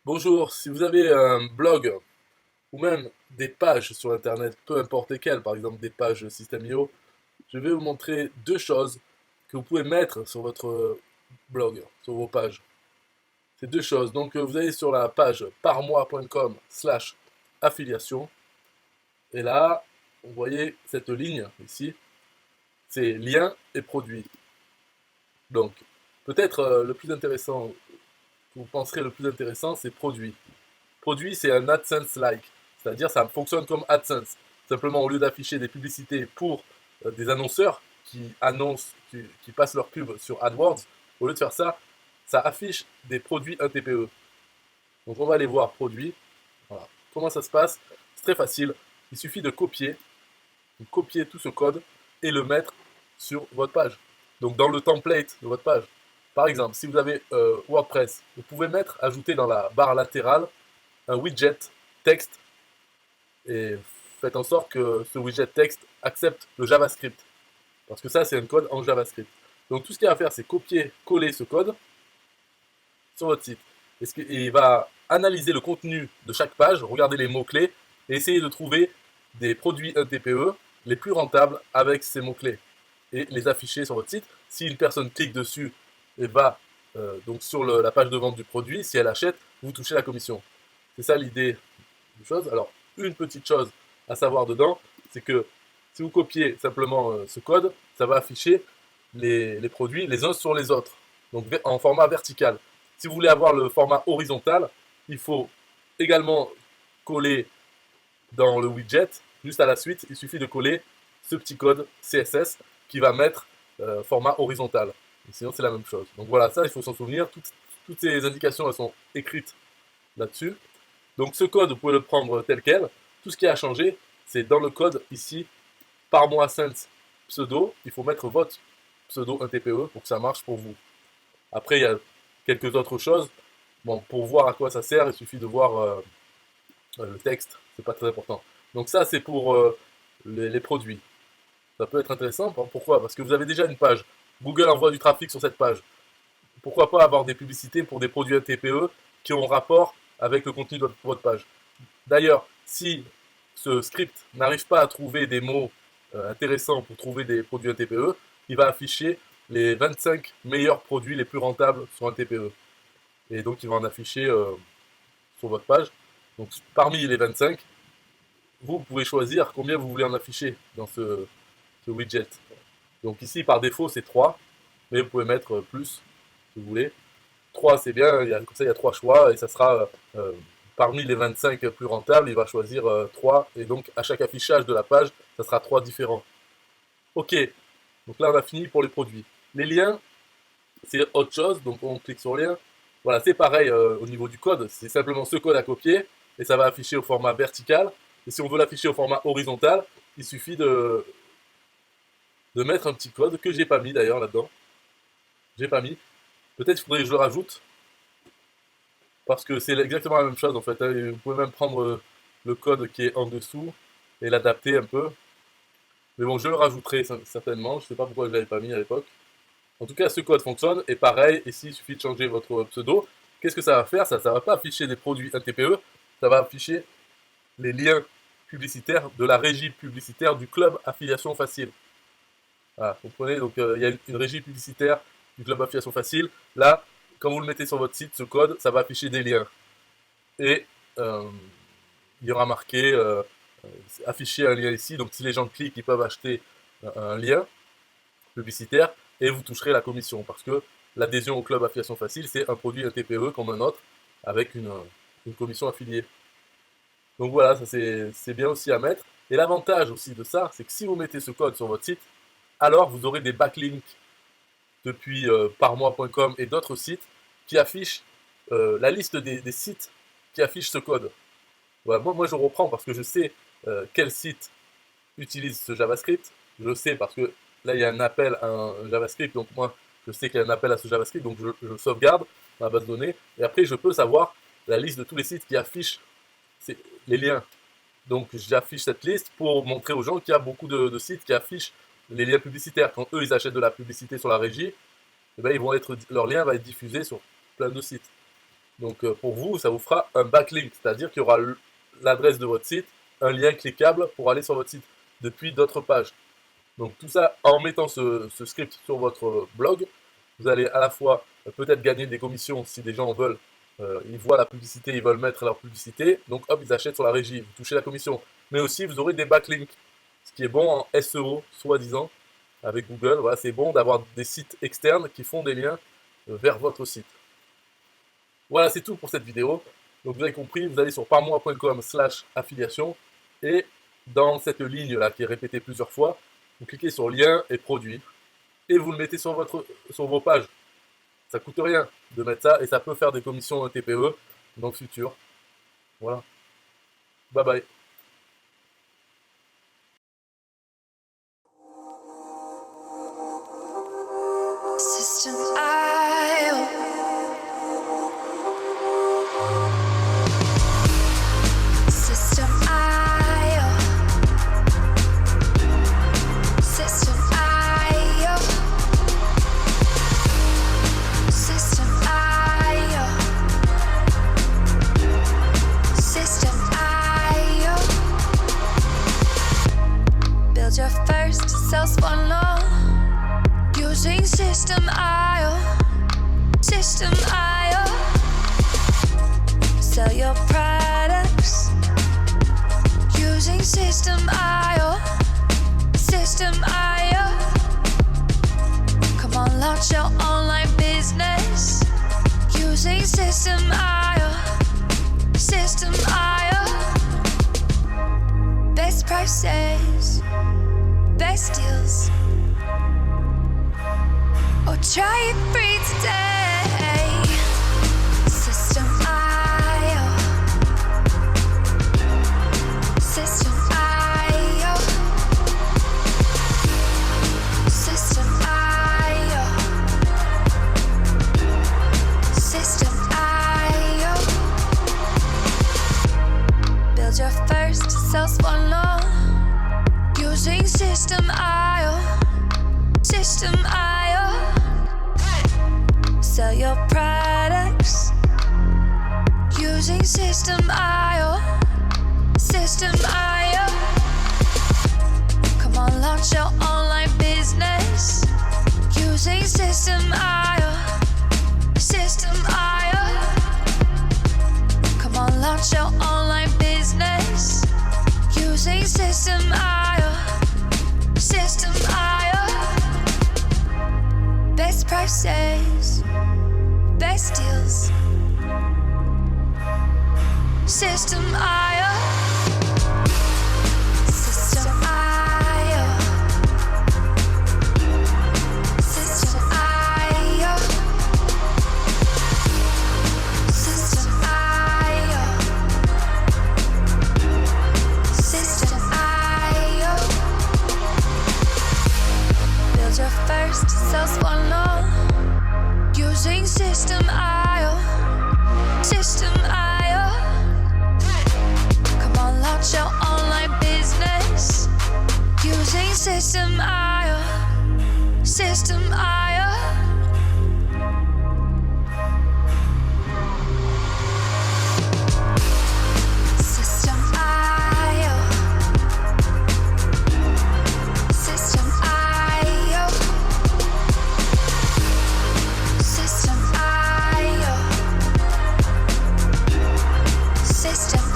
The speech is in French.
Bonjour, si vous avez un blog ou même des pages sur Internet, peu importe lesquelles, par exemple des pages System.io, je vais vous montrer deux choses que vous pouvez mettre sur votre blog, sur vos pages. Ces deux choses. Donc vous allez sur la page parmois.com/affiliation et là, vous voyez cette ligne ici, c'est liens et produits. Donc peut-être le plus intéressant, que vous penserez le plus intéressant, c'est produits. Produit, c'est un AdSense-like. C'est-à-dire, ça fonctionne comme AdSense. Simplement, au lieu d'afficher des publicités pour des annonceurs qui annoncent, qui passent leur pub sur AdWords, au lieu de faire ça, ça affiche des produits 1 TPE. Donc, on va aller voir produits. Voilà. Comment ça se passe? C'est très facile. Il suffit de copier tout ce code et le mettre sur votre page. Donc, dans le template de votre page. Par exemple, si vous avez WordPress, vous pouvez ajouter dans la barre latérale un widget texte et faites en sorte que ce widget texte accepte le JavaScript. Parce que ça, c'est un code en JavaScript. Donc tout ce qu'il y a à faire, c'est copier-coller ce code sur votre site. Et il va analyser le contenu de chaque page, regarder les mots-clés et essayer de trouver des produits 1 TPE les plus rentables avec ces mots-clés et les afficher sur votre site. Si une personne clique dessus et va donc sur la page de vente du produit, si elle achète, vous touchez la commission. C'est ça l'idée des choses. Alors, une petite chose à savoir dedans, c'est que si vous copiez simplement ce code, ça va afficher les produits les uns sur les autres, donc en format vertical. Si vous voulez avoir le format horizontal, il faut également coller dans le widget, juste à la suite, il suffit de coller ce petit code CSS qui va mettre format horizontal. Et sinon, c'est la même chose. Donc voilà, ça, il faut s'en souvenir. Toutes ces indications, elles sont écrites là-dessus. Donc ce code, vous pouvez le prendre tel quel. Tout ce qui a changé, c'est dans le code ici, par mois sense pseudo, il faut mettre votre pseudo 1 TPE pour que ça marche pour vous. Après, il y a quelques autres choses. Bon, pour voir à quoi ça sert, il suffit de voir le texte, c'est pas très important. Donc ça, c'est pour les produits. Ça peut être intéressant. Pourquoi? Parce que vous avez déjà une page. Google envoie du trafic sur cette page. Pourquoi pas avoir des publicités pour des produits 1 TPE qui ont rapport avec le contenu de votre page. D'ailleurs, si ce script n'arrive pas à trouver des mots intéressants pour trouver des produits 1 TPE, il va afficher les 25 meilleurs produits les plus rentables sur 1 TPE. Et donc, il va en afficher sur votre page. Donc, parmi les 25, vous pouvez choisir combien vous voulez en afficher dans ce widget. Donc ici, par défaut, c'est 3, mais vous pouvez mettre plus si vous voulez. 3 c'est bien, comme ça il y a 3 choix, et ça sera parmi les 25 plus rentables, il va choisir 3, et donc à chaque affichage de la page, ça sera 3 différents. Ok, donc là on a fini pour les produits. Les liens, c'est autre chose, donc on clique sur lien. Voilà, c'est pareil au niveau du code, c'est simplement ce code à copier, et ça va afficher au format vertical. Et si on veut l'afficher au format horizontal, il suffit de mettre un petit code que j'ai pas mis d'ailleurs là-dedans. J'ai pas mis. Peut-être qu'il faudrait que je le rajoute, parce que c'est exactement la même chose en fait. Vous pouvez même prendre le code qui est en dessous et l'adapter un peu. Mais bon, je le rajouterai certainement. Je ne sais pas pourquoi je ne l'avais pas mis à l'époque. En tout cas, ce code fonctionne. Et pareil, ici, il suffit de changer votre pseudo. Qu'est-ce que ça va faire? Ça ne va pas afficher des produits 1 TPE. Ça va afficher les liens publicitaires de la régie publicitaire du club Affiliation Facile. Voilà, vous comprenez? Donc, il y a une régie publicitaire du club Affiliation Facile. Là, quand vous le mettez sur votre site, ce code, ça va afficher des liens. Et euh, il y aura marqué afficher un lien ici. Donc si les gens cliquent, ils peuvent acheter un lien publicitaire et vous toucherez la commission parce que l'adhésion au club affiliation facile, c'est un produit 1 TPE comme un autre avec une commission affiliée. Donc voilà, ça c'est bien aussi à mettre. Et l'avantage aussi de ça, c'est que si vous mettez ce code sur votre site, alors vous aurez des backlinks depuis parmois.com et d'autres sites qui affichent la liste des sites qui affichent ce code. Voilà, moi, je reprends parce que je sais quel site utilise ce JavaScript. Je le sais parce que là, il y a un appel à un JavaScript. Donc, moi, je sais qu'il y a un appel à ce JavaScript. Donc, je le sauvegarde dans la base de données. Et après, je peux savoir la liste de tous les sites qui affichent les liens. Donc, j'affiche cette liste pour montrer aux gens qu'il y a beaucoup de sites qui affichent les liens publicitaires. Quand eux, ils achètent de la publicité sur la régie, eh ben, leur lien va être diffusé sur plein de sites. Donc pour vous, ça vous fera un backlink, c'est-à-dire qu'il y aura l'adresse de votre site, un lien cliquable pour aller sur votre site depuis d'autres pages. Donc tout ça, en mettant ce script sur votre blog, vous allez à la fois peut-être gagner des commissions si des gens veulent, ils voient la publicité, ils veulent mettre leur publicité, donc hop, ils achètent sur la régie, vous touchez la commission. Mais aussi, vous aurez des backlinks, ce qui est bon en SEO, soi-disant, avec Google. Voilà, c'est bon d'avoir des sites externes qui font des liens vers votre site. Voilà, c'est tout pour cette vidéo. Donc vous avez compris, vous allez sur parmois.com/affiliation et dans cette ligne là qui est répétée plusieurs fois, vous cliquez sur lien et produit et vous le mettez sur vos pages. Ça coûte rien de mettre ça et ça peut faire des commissions TPE dans le futur. Voilà. Bye bye. System.io. System.io. System.io. System.io. System.io. Build your first sales funnel using System.io. System.io. Sell your products using System.io. System.io. Come on, launch your online business using System.io. System.io. Best prices, best deals. Or try it free today. System.io. System.io. System.io. System.io. Build your first sales funnel using System.io. System.io. Sell your products using System.io. System.io. Come on, launch your online business using System.io. System.io. Come on, launch your online business using System.io. System.io. Best prices, best deals. System.io. System.io. System.io. System.io. System.io. Build your first sales funnel using System.io. System.io. Come on, launch your online business using System.io. System.io. System.io. System.io. System.io. System.